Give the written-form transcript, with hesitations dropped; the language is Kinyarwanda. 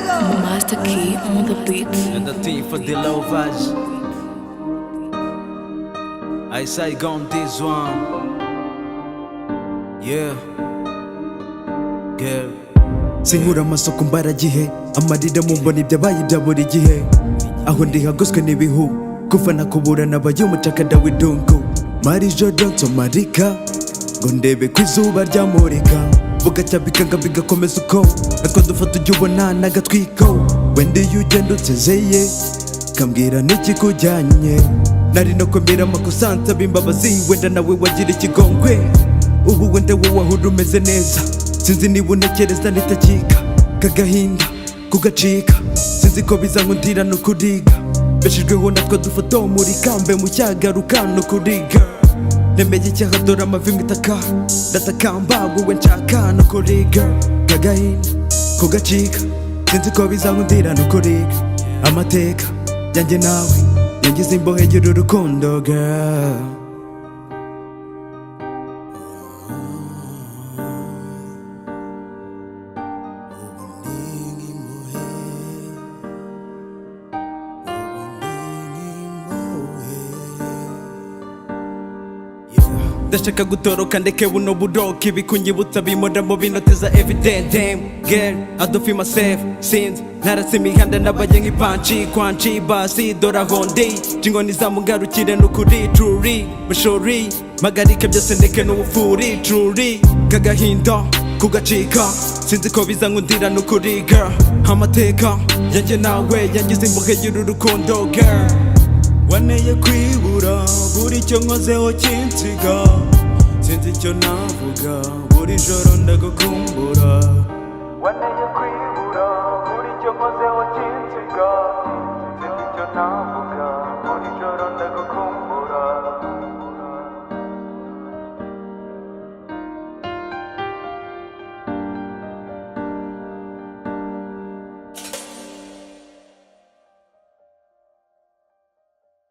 Master Key on the beat. And the team for the lovers. I Saiger this one. Yeah. Girl. Sinkura amaso ku mbaragihe, amarira mu mboni byabaye ibya buri gihe. Aho ndi hagoswe n'ibihu, kuva nakubura nabaye umucakada w'idungu. Mari joro nsomarika, ngo ndebe ku izuba ryamurika. Bugacya bikanga bigakomeza uko, nako dufata ujya ubona n'agatwiko. Wenda iyo ugenda unsezeye, kambwira n'ikikujyanye. Nari no kwemera amakosa nsaba imbabazi, wenda nawe wagira ikigongwe. Ubu wenda wowe ahora umeze neza, sinzi niba unekereza nitakika. Kagahinda kugacika, sinzi ko bizankundira no kuriga. Beshejweho natwo dufoto muri kambe mu cyagaruka no kuriga. Nemeye icyaha dore amavi mwitaka, ndatakamba wowe nshaka no kuriga. Kagahinda kugacika, sinzi ko bizankundira no kuriga. Amateka yanjye nawe yagize imbohe y'uru rukundo girl. Ndashaka gutoroka ndeke buno buroke, ibikunyibutsa bimora mu binoteza evident. Damn girl, I don't feel myself since narase imihanda nabaye nk'ipanci kwanci basi dora hondi jingoni zamugarukire n'ukuri truly mushori magarike byose ndeke n'ubufuri truly. Kagahinda kugacika, sinzi ko bizankundira n'ukuri girl. Amateka yanjye nawe yangize imbohe y'uru rukundo girl. Waneye kwibura buri cyo nkozeho kinsiga, sinzi icyo navuga buri joro ndagukumbura. Waneye kwibura buri cyo nkozeho kinsiga.